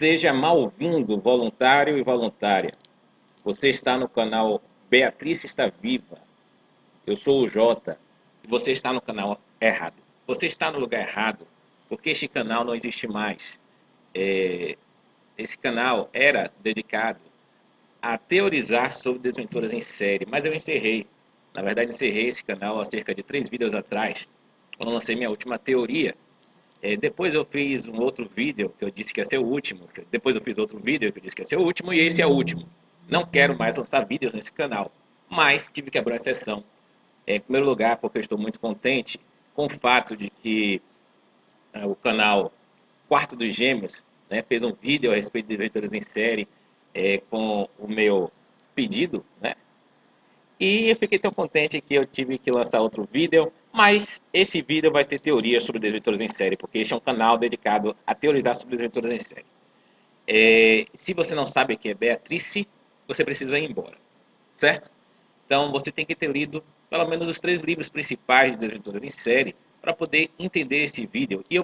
Seja mal-vindo, voluntário e voluntária. Você está no canal Beatriz Está Viva. Eu sou o Jota e você está no canal errado. Você está no lugar errado porque este canal não existe mais. Esse canal era dedicado a teorizar sobre desventuras em série, mas eu encerrei. Na verdade, encerrei esse canal há cerca de 3 vídeos atrás, quando lancei minha última teoria. Depois eu fiz um outro vídeo que eu disse que ia ser o último. Depois eu fiz outro vídeo que eu disse que ia ser o último e esse é o último. Não quero mais lançar vídeos nesse canal, mas tive que abrir uma exceção. Em primeiro lugar, porque eu estou muito contente com o fato de que o canal Quarto dos Gêmeos, né, fez um vídeo a respeito de leituras em série com o meu pedido, né? E eu fiquei tão contente que eu tive que lançar outro vídeo, mas esse vídeo vai ter teorias sobre desventuras em série, porque este é um canal dedicado a teorizar sobre desventuras em série. Se você não sabe o que é Beatrice, você precisa ir embora, certo? Então você tem que ter lido pelo menos os 3 livros principais de desventuras em série para poder entender esse vídeo. E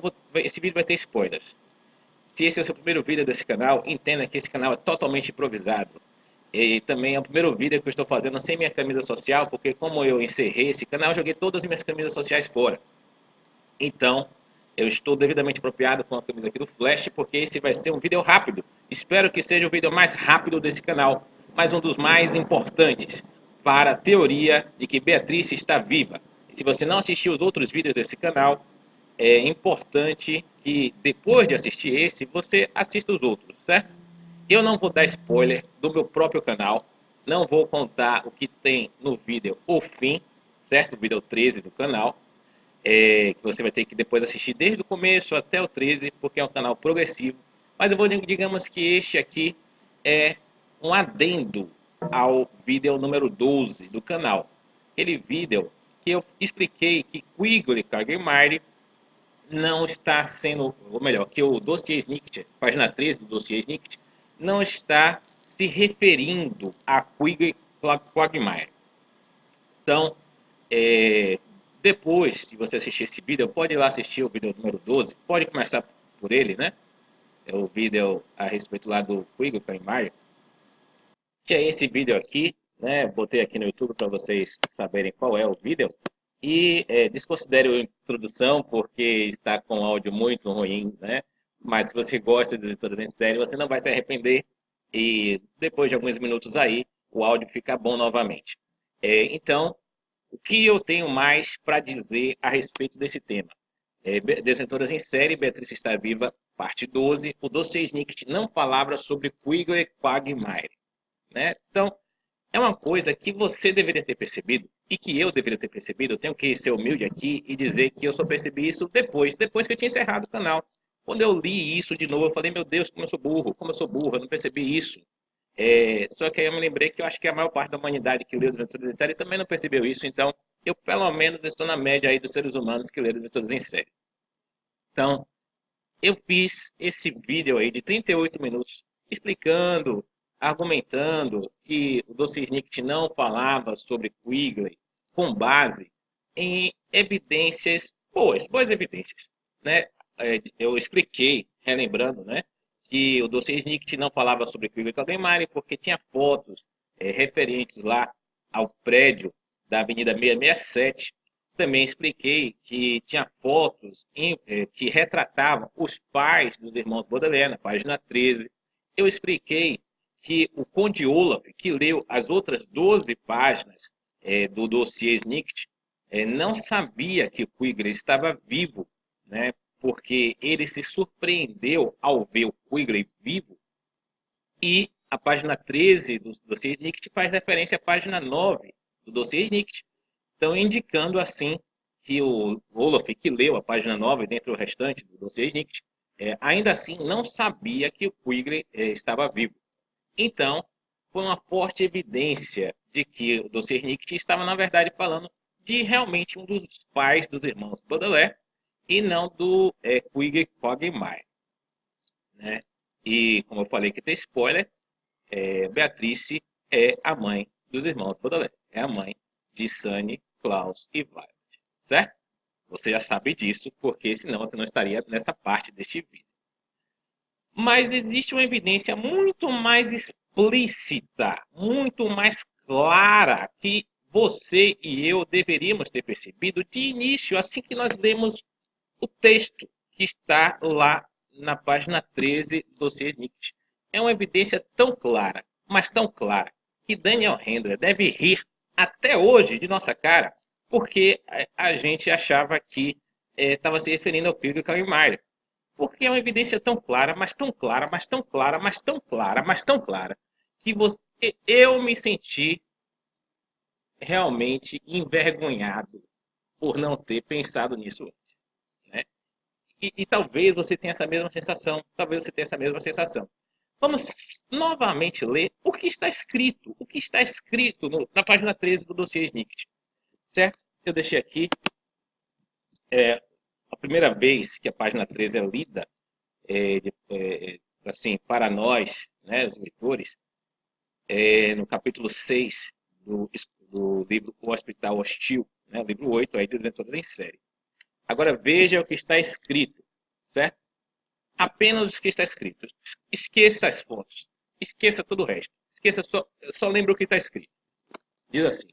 esse vídeo vai ter spoilers. Se esse é o seu primeiro vídeo desse canal, entenda que esse canal é totalmente improvisado. E também é o primeiro vídeo que eu estou fazendo sem minha camisa social, porque como eu encerrei esse canal, eu joguei todas as minhas camisas sociais fora. Então, eu estou devidamente apropriado com a camisa aqui do Flash, porque esse vai ser um vídeo rápido. Espero que seja o vídeo mais rápido desse canal, mas um dos mais importantes para a teoria de que Beatriz está viva. E se você não assistiu os outros vídeos desse canal, é importante que depois de assistir esse, você assista os outros, certo? Eu não vou dar spoiler do meu próprio canal, não vou contar o que tem no vídeo o fim, certo? O vídeo 13 do canal, que você vai ter que depois assistir desde o começo até o 13, porque é um canal progressivo. Mas eu vou, digamos que este aqui é um adendo ao vídeo número 12 do canal. Aquele vídeo que eu expliquei que Quigley Quagmire não está sendo, ou melhor, que o dossiê Snicket, página 13 do dossiê Snicket, não está se referindo a Quigley Quagmire. Então, depois de você assistir esse vídeo, pode ir lá assistir o vídeo número 12, pode começar por ele, né? É o vídeo a respeito lá do Quigley Quagmire, que é esse vídeo aqui, né? Botei aqui no YouTube para vocês saberem qual é o vídeo. E desconsidere a introdução, porque está com áudio muito ruim, né? Mas se você gosta de leituras em série, você não vai se arrepender. E depois de alguns minutos aí, o áudio fica bom novamente. Então, o que eu tenho mais para dizer a respeito desse tema? Desventuras em série, Beatriz está viva, parte 12. O dossiê Snicket não falava sobre Quigley Quagmire, né? Então, é uma coisa que você deveria ter percebido e que eu deveria ter percebido. Eu tenho que ser humilde aqui e dizer que eu só percebi isso depois que eu tinha encerrado o canal. Quando eu li isso de novo, eu falei, meu Deus, como eu sou burro, eu não percebi isso. Só que aí eu me lembrei que eu acho que a maior parte da humanidade que leu Desventuras em Série também não percebeu isso, então eu pelo menos estou na média aí dos seres humanos que leram Desventuras em Série. Então, eu fiz esse vídeo aí de 38 minutos explicando, argumentando que o dossiê Snicket não falava sobre Quigley com base em evidências boas evidências, né? Eu expliquei, relembrando, né, que o dossiê Snicket não falava sobre Quigley Quagmire porque tinha fotos referentes lá ao prédio da Avenida 667. Também expliquei que tinha fotos que retratavam os pais dos irmãos Baudelaire, na página 13. Eu expliquei que o Conde Olaf, que leu as outras 12 páginas do dossiê Snicket, não sabia que o Quigley estava vivo, né? Porque ele se surpreendeu ao ver o Quigley vivo. E a página 13 do dossiê Snicket faz referência à página 9 do dossiê Snicket. Então, indicando assim que o Olaf, que leu a página 9 dentre o restante do dossiê Snicket, ainda assim não sabia que o Quigley estava vivo. Então, foi uma forte evidência de que o dossiê Snicket estava, na verdade, falando de realmente um dos pais dos irmãos Baudelaire e não do Quigley Quagmire, né? E, como eu falei que tem spoiler, Beatrice é a mãe dos irmãos Baudelaire. É a mãe de Sunny, Klaus e Violet. Certo? Você já sabe disso, porque senão você não estaria nessa parte deste vídeo. Mas existe uma evidência muito mais explícita, muito mais clara, que você e eu deveríamos ter percebido de início, assim que nós lemos o texto que está lá na página 13 do dossiê Snicket. É uma evidência tão clara, mas tão clara, que Daniel Handler deve rir até hoje de nossa cara, porque a gente achava que estava se referindo ao Krieg e Kallenmeyer. Porque é uma evidência tão clara, mas tão clara, mas tão clara, mas tão clara, mas tão clara, que eu me senti realmente envergonhado por não ter pensado nisso antes, né? E talvez você tenha essa mesma sensação, talvez você tenha essa mesma sensação. Vamos novamente ler o que está escrito, na página 13 do dossiê Snicket, certo? Eu deixei aqui, a primeira vez que a página 13 é lida, assim, para nós, né, os leitores, no capítulo 6 do livro O Hospital Hostil, né, livro 8 aí, Desventuras em Série. Agora veja o que está escrito, certo? Apenas o que está escrito. Esqueça as fontes. Esqueça todo o resto. Esqueça só lembra o que está escrito. Diz assim: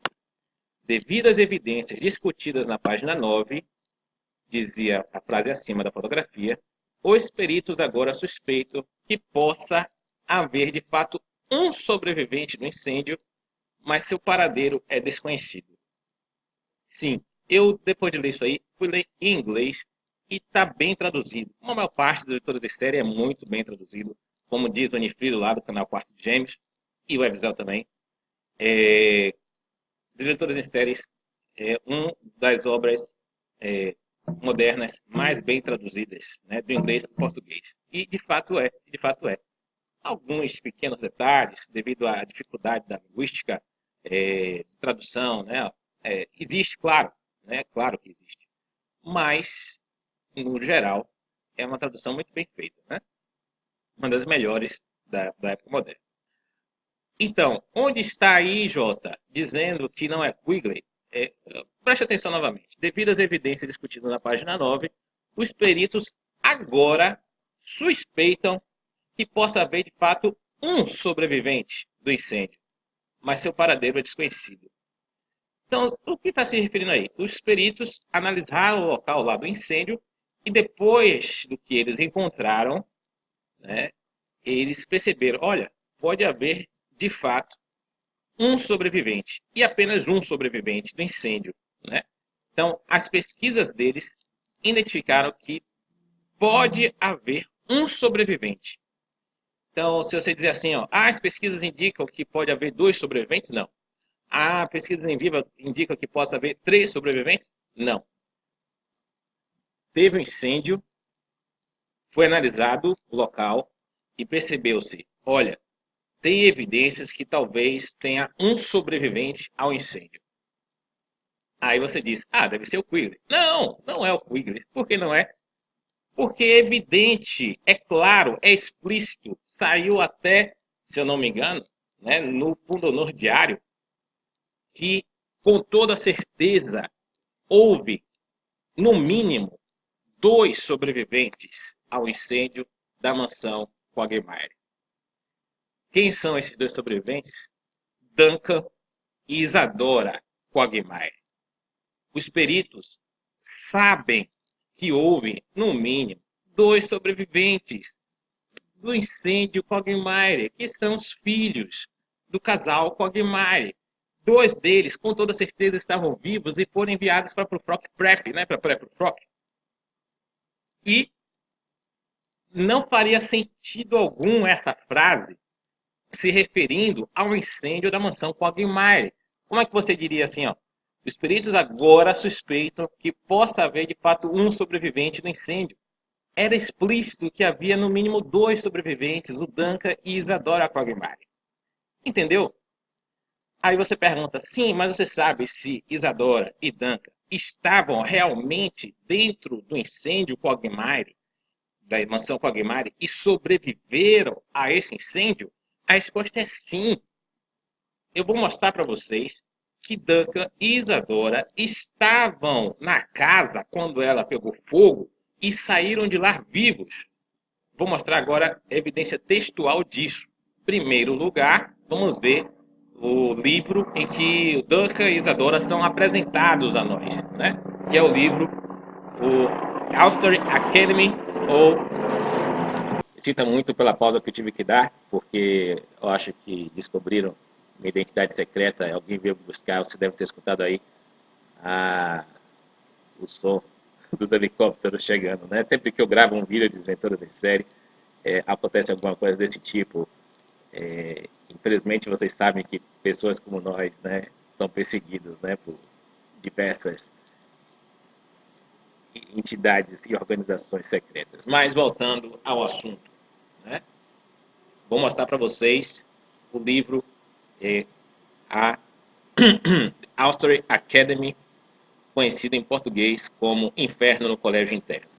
devido às evidências discutidas na página 9, dizia a frase acima da fotografia, os peritos agora suspeitam que possa haver de fato um sobrevivente do incêndio, mas seu paradeiro é desconhecido. Sim, eu depois de ler isso aí, fui ler em inglês e está bem traduzido. A maior parte dos leitores de série é muito bem traduzido, como diz o Anifrido lá do canal Quarto de Gêmeos, e o Evisel também. Desventuras em Séries é uma das obras modernas mais bem traduzidas, né, do inglês para o português. E de fato é, de fato é. Alguns pequenos detalhes, devido à dificuldade da linguística de tradução, né, existe, claro, né, claro que existe. Mas, no geral, é uma tradução muito bem feita, né? Uma das melhores da época moderna. Então, onde está aí, Jota, dizendo que não é Quigley? Preste atenção novamente. Devido às evidências discutidas na página 9, os peritos agora suspeitam que possa haver, de fato, um sobrevivente do incêndio, mas seu paradeiro é desconhecido. Então, o que está se referindo aí? Os peritos analisaram o local lá do incêndio e depois do que eles encontraram, né, eles perceberam, olha, pode haver, de fato, um sobrevivente e apenas um sobrevivente do incêndio, né? Então, as pesquisas deles identificaram que pode haver um sobrevivente. Então, se você dizer assim, ó, as pesquisas indicam que pode haver 2 sobreviventes, não. A pesquisa em viva indica que possa haver 3 sobreviventes, não. Teve um incêndio, foi analisado o local e percebeu-se, olha, tem evidências que talvez tenha um sobrevivente ao incêndio. Aí você diz, deve ser o Quigley. Não, não é o Quigley. Por que não é? Porque é evidente, é claro, é explícito. Saiu até, se eu não me engano, né, no Pundonor Diário, que com toda certeza houve, no mínimo, 2 sobreviventes ao incêndio da mansão Quagmire. Quem são esses 2 sobreviventes? Duncan e Isadora Quagmire. Os peritos sabem que houve, no mínimo, 2 sobreviventes do incêndio Quagmire, que são os filhos do casal Quagmire. 2 deles, com toda certeza, estavam vivos e foram enviados para o Prufrock Prep, né, para Prufrock. E não faria sentido algum essa frase se referindo ao incêndio da mansão Quagmire. Como é que você diria assim, ó? Os peritos agora suspeitam que possa haver de fato um sobrevivente do incêndio. Era explícito que havia no mínimo 2 sobreviventes, o Duncan e Isadora Quagmire. Entendeu? Aí você pergunta, sim, mas você sabe se Isadora e Duncan estavam realmente dentro do incêndio Quagmire, da mansão Quagmire, e sobreviveram a esse incêndio? A resposta é sim. Eu vou mostrar para vocês que Duncan e Isadora estavam na casa quando ela pegou fogo e saíram de lá vivos. vou mostrar agora evidência textual disso. Primeiro lugar, vamos ver o livro em que o Duncan e Isadora são apresentados a nós, né? Que é o livro o Auster Academy, ou sinto muito pela pausa que eu tive que dar, porque eu acho que descobriram minha identidade secreta, alguém veio buscar, você deve ter escutado aí o som dos helicópteros chegando, né? Sempre que eu gravo um vídeo de Desventuras em Série, acontece alguma coisa desse tipo. Infelizmente, vocês sabem que pessoas como nós, né, são perseguidas, né, por diversas entidades e organizações secretas. Mas voltando ao assunto, né, vou mostrar para vocês o livro a Auster Academy, conhecido em português como Inferno no Colégio Interno.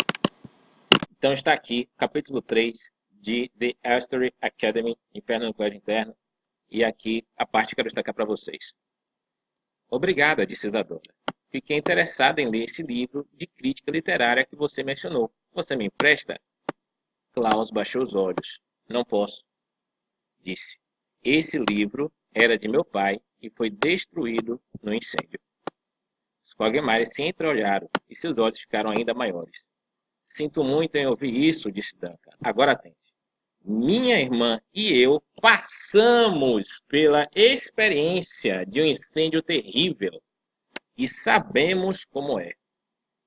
Então está aqui, capítulo 3 de The Auster Academy, Inferno no Colégio Interno, e aqui a parte que eu quero destacar para vocês. Obrigada, disse Isadora. Fiquei interessada em ler esse livro de crítica literária que você mencionou. Você me empresta? Klaus baixou os olhos. Não posso, disse. Esse livro era de meu pai e foi destruído no incêndio. Os Quagmires se entreolharam e seus olhos ficaram ainda maiores. Sinto muito em ouvir isso, disse Duncan. Agora atente. Minha irmã e eu passamos pela experiência de um incêndio terrível e sabemos como é.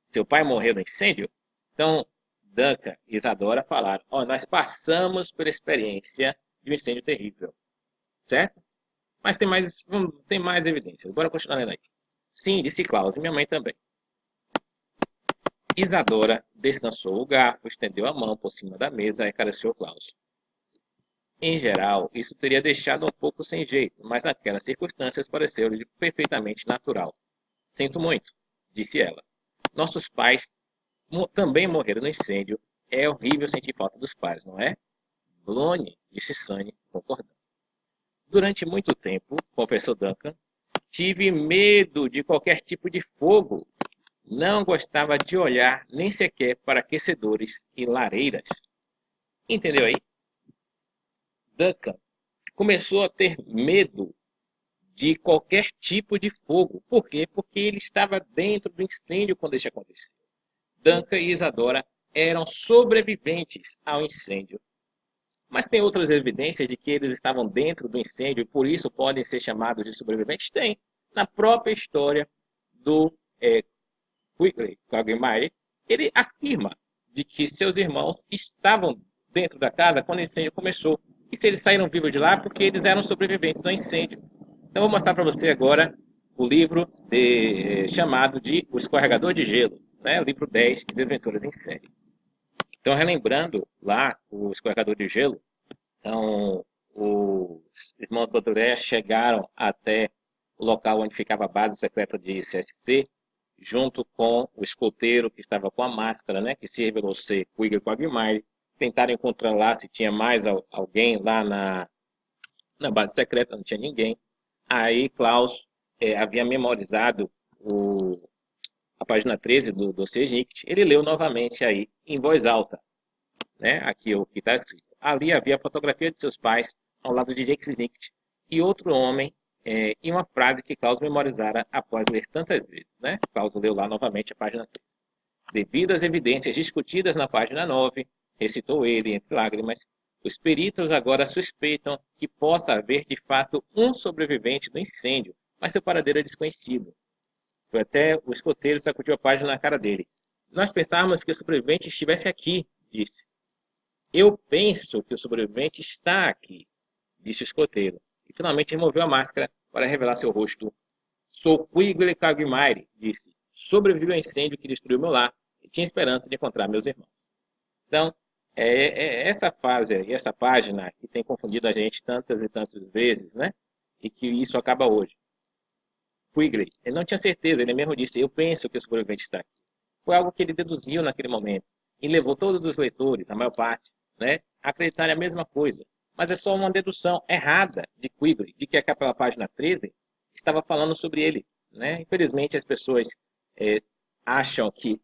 Seu pai morreu no incêndio? Então, Duncan e Isadora falaram, nós passamos pela experiência de um incêndio terrível, certo? Mas tem mais evidências. Bora continuar lendo aí. Sim, disse Klaus, e minha mãe também. Isadora descansou o garfo, estendeu a mão por cima da mesa e acariciou Klaus. Em geral, isso teria deixado um pouco sem jeito, mas naquelas circunstâncias pareceu-lhe perfeitamente natural. Sinto muito, disse ela. Nossos pais também morreram no incêndio. É horrível sentir falta dos pais, não é? Blone, disse Sunny, concordando. Durante muito tempo, confessou Duncan, tive medo de qualquer tipo de fogo. Não gostava de olhar nem sequer para aquecedores e lareiras. Entendeu aí? Duncan começou a ter medo de qualquer tipo de fogo. Por quê? Porque ele estava dentro do incêndio quando isso aconteceu. Duncan e Isadora eram sobreviventes ao incêndio. Mas tem outras evidências de que eles estavam dentro do incêndio e por isso podem ser chamados de sobreviventes? Tem. Na própria história do Quigley Quagmire, ele afirma de que seus irmãos estavam dentro da casa quando o incêndio começou. E se eles saíram vivos de lá, porque eles eram sobreviventes do incêndio. Então vou mostrar para você agora o livro chamado de O Escorregador de Gelo, né? O livro 10 de Desventuras em Série. Então, relembrando lá o Escorregador de Gelo, então, os irmãos Baudelaire chegaram até o local onde ficava a base secreta de CSC, junto com o escoteiro que estava com a máscara, né, que se revelou ser Quigley Quagmire. Tentaram encontrar lá se tinha mais alguém lá na base secreta, não tinha ninguém. Aí Klaus havia memorizado a página 13 do dossiê Snicket. Ele leu novamente aí, em voz alta, né, aqui o que está escrito. Ali havia a fotografia de seus pais, ao lado de Jake Snicket, e outro homem, e uma frase que Klaus memorizara após ler tantas vezes. Né? Klaus leu lá novamente a página 13. Devido às evidências discutidas na página 9, recitou ele entre lágrimas, os peritos agora suspeitam que possa haver de fato um sobrevivente do incêndio, mas seu paradeiro é desconhecido. Foi até o escoteiro sacudiu a página na cara dele. Nós pensávamos que o sobrevivente estivesse aqui, disse. Eu penso que o sobrevivente está aqui, disse o escoteiro, e finalmente removeu a máscara para revelar seu rosto. Sou Quigley Quagmire, disse. Sobrevivi ao incêndio que destruiu meu lar e tinha esperança de encontrar meus irmãos. Então, essa fase e essa página que tem confundido a gente tantas e tantas vezes, né? E que isso acaba hoje. Quigley, ele não tinha certeza, ele mesmo disse, eu penso que o sobrevivente está aqui. Foi algo que ele deduziu naquele momento e levou todos os leitores, a maior parte, né, a acreditarem a mesma coisa. Mas é só uma dedução errada de Quigley, de que aquela página 13 estava falando sobre ele. Né? Infelizmente, as pessoas acham que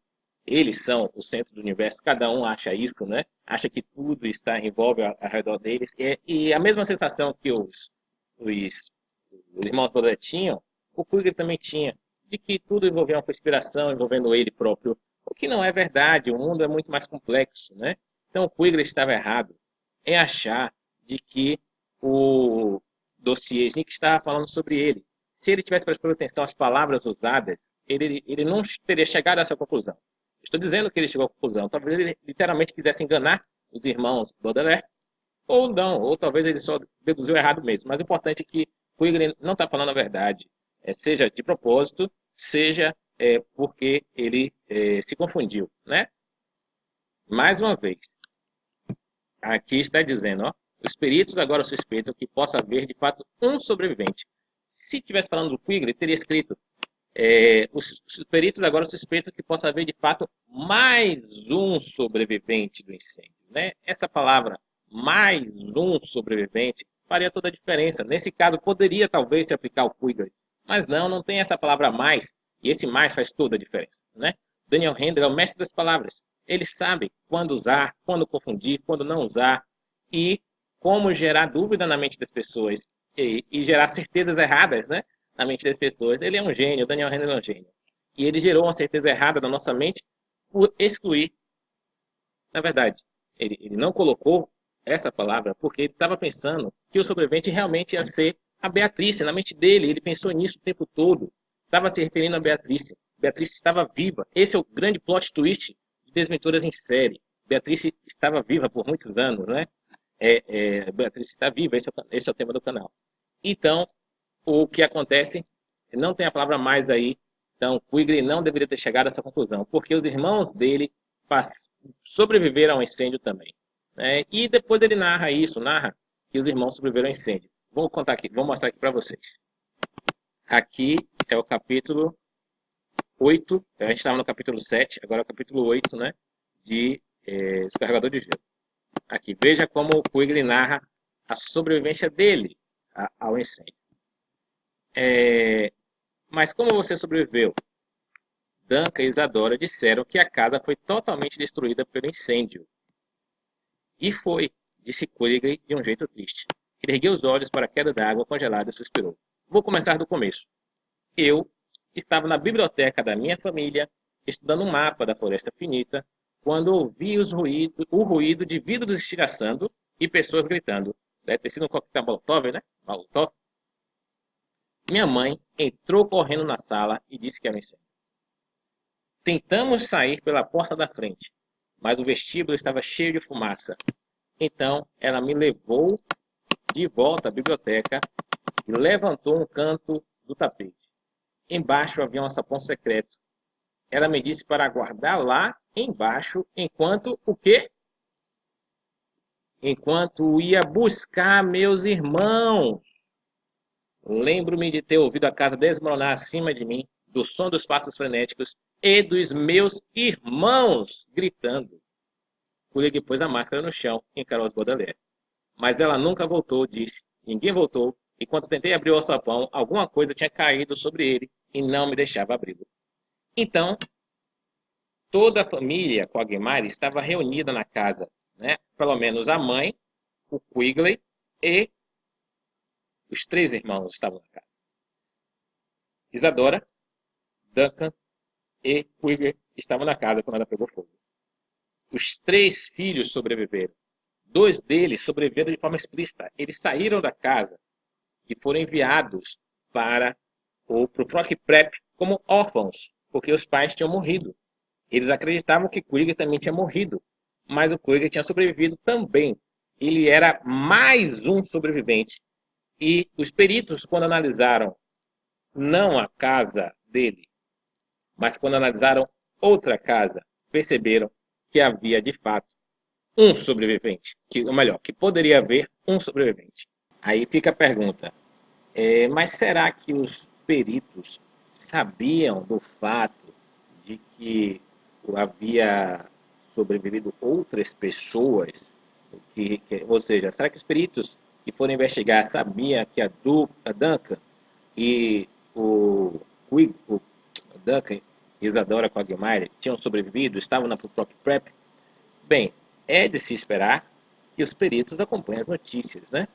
eles são o centro do universo, cada um acha isso, né? Acha que tudo está envolve ao redor deles. E a mesma sensação que os, os irmãos Brodé tinham, o Krieger também tinha, de que tudo envolvia uma conspiração envolvendo ele próprio, o que não é verdade, o mundo é muito mais complexo, né? Então o Krieger estava errado em achar de que o dossiê Nick estava falando sobre ele. Se ele tivesse prestado atenção às palavras usadas, ele não teria chegado a essa conclusão. Estou dizendo que ele chegou à conclusão. Talvez ele literalmente quisesse enganar os irmãos Baudelaire, ou não, ou talvez ele só deduziu errado mesmo. Mas o importante é que o Igor não está falando a verdade, seja de propósito, seja porque ele se confundiu, né? Mais uma vez, aqui está dizendo, ó, os peritos agora suspeitam que possa haver de fato um sobrevivente. Se tivesse falando do Quigley, teria escrito os peritos agora suspeitam que possa haver de fato mais um sobrevivente do incêndio, né? Essa palavra mais um sobrevivente faria toda a diferença. Nesse caso, poderia talvez se aplicar ao Quigley, mas não tem essa palavra mais, e esse mais faz toda a diferença, né? Daniel Handler é o mestre das palavras. Ele sabe quando usar, quando confundir, quando não usar e como gerar dúvida na mente das pessoas e gerar certezas erradas, né? Na mente das pessoas. Ele é um gênio, o Daniel Handler é um gênio. E ele gerou uma certeza errada na nossa mente por excluir. Na verdade, ele não colocou essa palavra porque ele estava pensando que o sobrevivente realmente ia ser a Beatriz. Na mente dele, ele pensou nisso o tempo todo. Estava se referindo a Beatriz. Beatriz estava viva. Esse é o grande plot twist de Desventuras em Série. Beatriz estava viva por muitos anos, né? Beatriz está viva, esse é o tema do canal. Então, o que acontece, não tem a palavra mais aí, então Quigley não deveria ter chegado a essa conclusão, porque os irmãos dele sobreviveram ao incêndio também. Né? E depois ele narra que os irmãos sobreviveram ao incêndio. Vou contar aqui, vou mostrar aqui para vocês. Aqui é o capítulo 8, a gente estava no capítulo 7, agora é o capítulo 8, né, de Descarregador de Gelo. Aqui, veja como o Quigley narra a sobrevivência dele ao incêndio. Mas como você sobreviveu? Duncan e Isadora disseram que a casa foi totalmente destruída pelo incêndio. E foi, disse Quigley de um jeito triste. Ele ergueu os olhos para a queda d'água congelada e suspirou. Vou começar do começo. Eu estava na biblioteca da minha família, estudando um mapa da Floresta Finita, quando ouvi o ruído de vidros estilhaçando e pessoas gritando. Deve ter sido um coquetel Molotov, né? Molotov. Minha mãe entrou correndo na sala e disse que era um incêndio. Tentamos sair pela porta da frente, mas o vestíbulo estava cheio de fumaça. Então, ela me levou de volta à biblioteca e levantou um canto do tapete. Embaixo havia um sapão secreto. Ela me disse para aguardar lá embaixo enquanto o quê? Enquanto ia buscar meus irmãos. Lembro-me de ter ouvido a casa desmoronar acima de mim, do som dos passos frenéticos e dos meus irmãos gritando. Quigley pôs a máscara no chão e encarou as Baudelaire. Mas ela nunca voltou, disse. Ninguém voltou, e quando tentei abrir o alçapão, alguma coisa tinha caído sobre ele e não me deixava abri-lo. Então, toda a família Quagmire estava reunida na casa, né? Pelo menos a mãe, o Quigley e os 3 irmãos estavam na casa. Isadora, Duncan e Quigley estavam na casa quando ela pegou fogo. Os 3 filhos sobreviveram. 2 deles sobreviveram de forma explícita. Eles saíram da casa e foram enviados para o Frog Prep como órfãos, porque os pais tinham morrido. Eles acreditavam que Quigley também tinha morrido, mas o Quigley tinha sobrevivido também. Ele era mais um sobrevivente. E os peritos, quando analisaram não a casa dele, mas quando analisaram outra casa, perceberam que havia de fato um sobrevivente, ou melhor, que poderia haver um sobrevivente. Aí fica a pergunta, mas será que os peritos sabiam do fato de que havia sobrevivido outras pessoas? Ou seja, será que os peritos que foram investigar sabiam que a Duncan e o Duncan Isadora Quagmire tinham sobrevivido, estavam na Prufrock Prep? Bem, é de se esperar que os peritos acompanhem as notícias, né?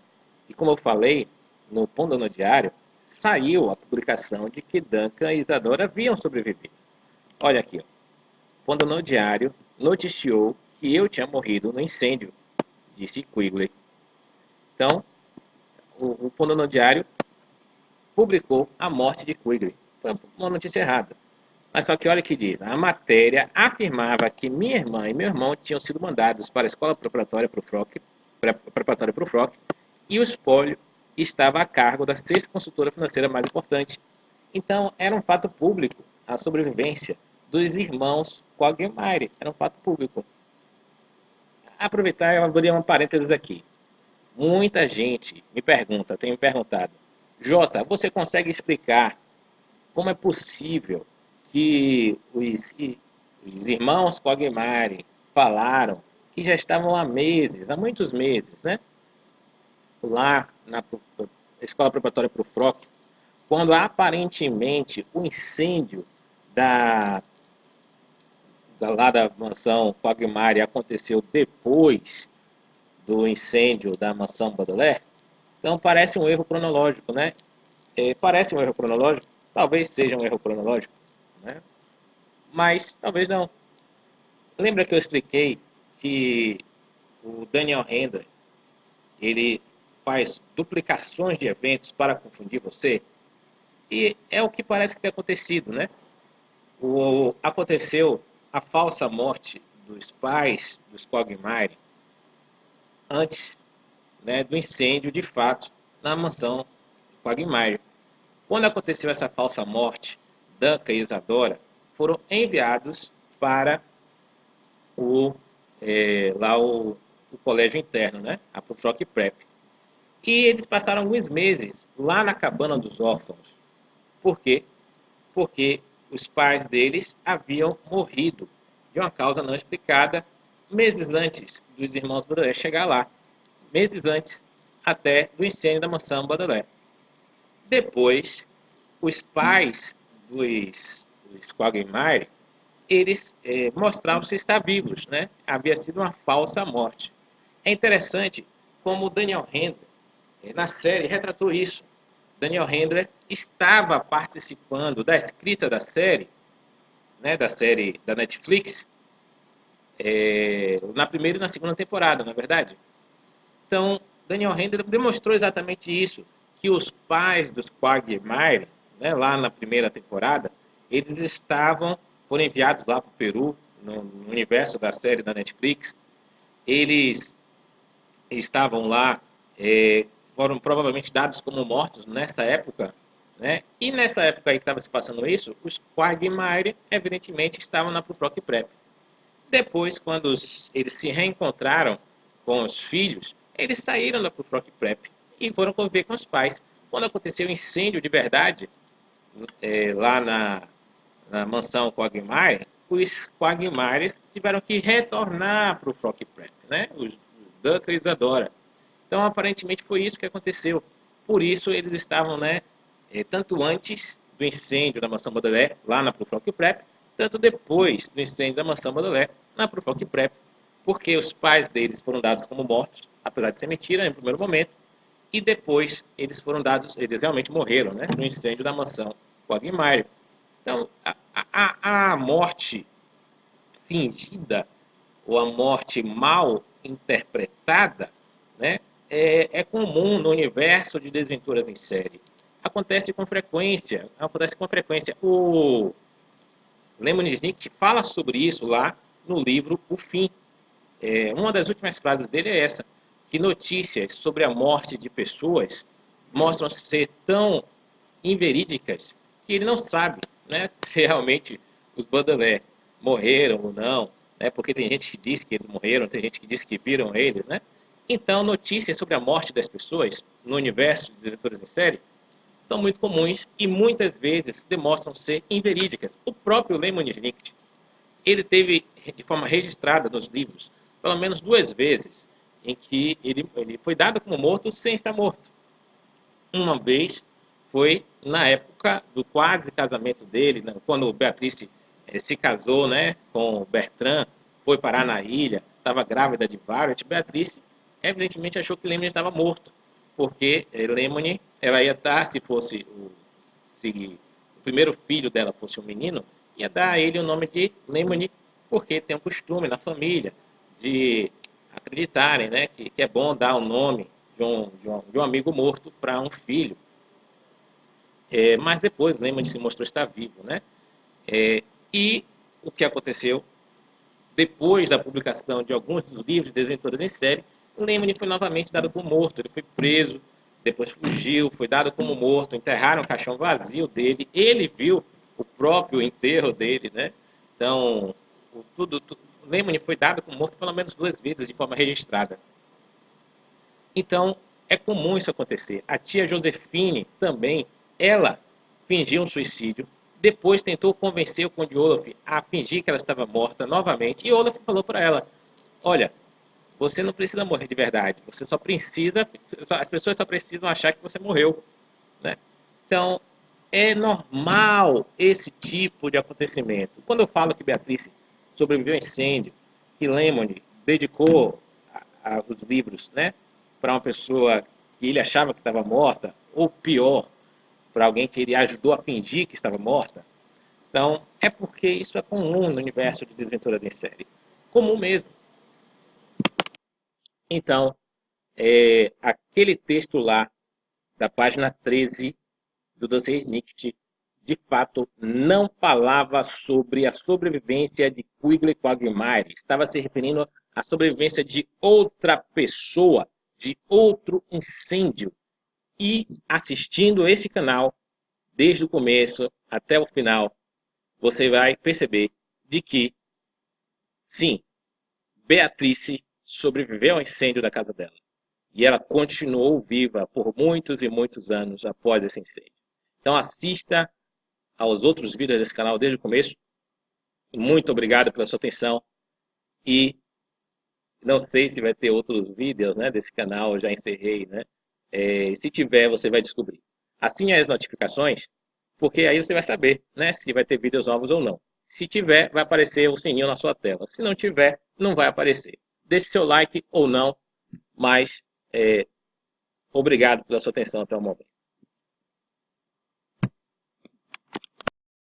E como eu falei, no Pondo no Diário, saiu a publicação de que Duncan e Isadora haviam sobrevivido. Olha aqui, ó. Pondo no Diário noticiou que eu tinha morrido no incêndio, disse Quigley. Então, o Pondo no Diário publicou a morte de Quigley. Foi uma notícia errada. Mas só que olha o que diz. A matéria afirmava que minha irmã e meu irmão tinham sido mandados para a escola preparatória para o FROC, e o espólio estava a cargo da sexta consultora financeira mais importante. Então, era um fato público a sobrevivência dos irmãos Quagmire. Era um fato público. Aproveitar e abrir um parênteses aqui. Muita gente me pergunta, tem me perguntado, Jota, você consegue explicar como é possível que os irmãos Quagmire falaram que já estavam há meses, há muitos meses, né? Lá na escola preparatória para o FROC, quando aparentemente o incêndio lá da mansão Quagmire aconteceu depois do incêndio da mansão Baudelaire. Então parece um erro cronológico, né? Parece um erro cronológico, talvez seja um erro cronológico, né? Mas talvez não. Lembra que eu expliquei que o Daniel Handler, ele faz duplicações de eventos para confundir você? E é o que parece que tem acontecido, né? Aconteceu a falsa morte dos pais dos Quagmire antes, né, do incêndio de fato na mansão Quagmire. Quando aconteceu essa falsa morte, Duncan e Isadora foram enviados para o colégio interno, né? A Prufrock Prep. E eles passaram alguns meses lá na cabana dos órfãos. Por quê? Porque os pais deles haviam morrido de uma causa não explicada meses antes dos irmãos Baudelaire chegar lá. Meses antes até do incêndio da mansão Baudelaire. Depois, os pais dos Quagmire, eles mostraram-se estar vivos, né? Havia sido uma falsa morte. É interessante como o Daniel Handler, na série, retratou isso. Daniel Handler estava participando da escrita da série, né, da série da Netflix, na primeira e na segunda temporada, não é verdade? Então, Daniel Handler demonstrou exatamente isso, que os pais dos Quagmire, né, lá na primeira temporada, eles foram enviados lá para o Peru, no universo da série da Netflix. Eles estavam lá, foram provavelmente dados como mortos nessa época, né? E nessa época aí que estava se passando isso, os Quagmire, evidentemente, estavam na Prufrock Prep. Depois, quando eles se reencontraram com os filhos, eles saíram da Prufrock Prep e foram conviver com os pais. Quando aconteceu o incêndio de verdade, lá na mansão Quagmire, os Quagmires tiveram que retornar para o Prufrock Prep, né? Os Duncan e Isadora. Então, aparentemente, foi isso que aconteceu. Por isso, eles estavam, né, tanto antes do incêndio da mansão Baudelaire, lá na Prufrock Prep, tanto depois do incêndio da mansão Baudelaire, na Prufrock Prep, porque os pais deles foram dados como mortos, apesar de ser mentira em primeiro momento, e depois eles foram dados, eles realmente morreram, né, no incêndio da mansão Quagmire. Então, a morte fingida, ou a morte mal interpretada, né, é comum no universo de desventuras em série. Acontece com frequência. O Lemon Snicket fala sobre isso lá no livro O Fim. Uma das últimas frases dele é essa, que notícias sobre a morte de pessoas mostram ser tão inverídicas que ele não sabe, né, se realmente os Baudelaire morreram ou não, né, porque tem gente que diz que eles morreram, tem gente que diz que viram eles, né? Então, notícias sobre a morte das pessoas no universo de diretores em série são muito comuns e muitas vezes demonstram ser inverídicas. O próprio Lemon Snicket, ele teve de forma registrada nos livros pelo menos 2 vezes em que ele foi dado como morto sem estar morto. Uma vez foi na época do quase casamento dele, né, quando Beatrice se casou, né, com Bertrand, foi parar na ilha, estava grávida de Violet, Beatriz evidentemente achou que Lemony estava morto, porque Lemony, ela ia estar, se o primeiro filho dela fosse um menino, ia dar a ele o nome de Lemony, porque tem um costume na família de acreditarem, né, que é bom dar o nome de um amigo morto para um filho. Mas depois Lemony se mostrou estar vivo, né? E o que aconteceu? Depois da publicação de alguns dos livros de Desventuras em Série, Lemony foi novamente dado como morto. Ele foi preso, depois fugiu, foi dado como morto, enterraram o caixão vazio dele. Ele viu o próprio enterro dele, né? Então, Lemony foi dado como morto pelo menos 2 vezes de forma registrada. Então, é comum isso acontecer. A tia Josefine também, ela fingiu um suicídio, depois tentou convencer o Conde Olaf a fingir que ela estava morta novamente, e Olaf falou para ela, olha, você não precisa morrer de verdade, você só precisa, as pessoas só precisam achar que você morreu, né? Então, é normal esse tipo de acontecimento. Quando eu falo que Beatriz sobreviveu ao incêndio, que Lemony dedicou os livros, né, para uma pessoa que ele achava que estava morta, ou pior, para alguém que ele ajudou a fingir que estava morta. Então, é porque isso é comum no universo de Desventuras em Série. Comum mesmo. Então, aquele texto lá, da página 13 do dossiê Snicket, de fato, não falava sobre a sobrevivência de Quigley Quagmire. Estava se referindo à sobrevivência de outra pessoa, de outro incêndio. E assistindo esse canal, desde o começo até o final, você vai perceber de que, sim, Beatrice sobreviveu ao incêndio da casa dela. E ela continuou viva por muitos e muitos anos após esse incêndio. Então assista aos outros vídeos desse canal desde o começo. Muito obrigado pela sua atenção. E não sei se vai ter outros vídeos, né, desse canal, eu já encerrei, né? Se tiver, você vai descobrir. Assine as notificações, porque aí você vai saber, né, se vai ter vídeos novos ou não. Se tiver, vai aparecer o sininho na sua tela. Se não tiver, não vai aparecer. Deixe seu like ou não, mas obrigado pela sua atenção até o momento.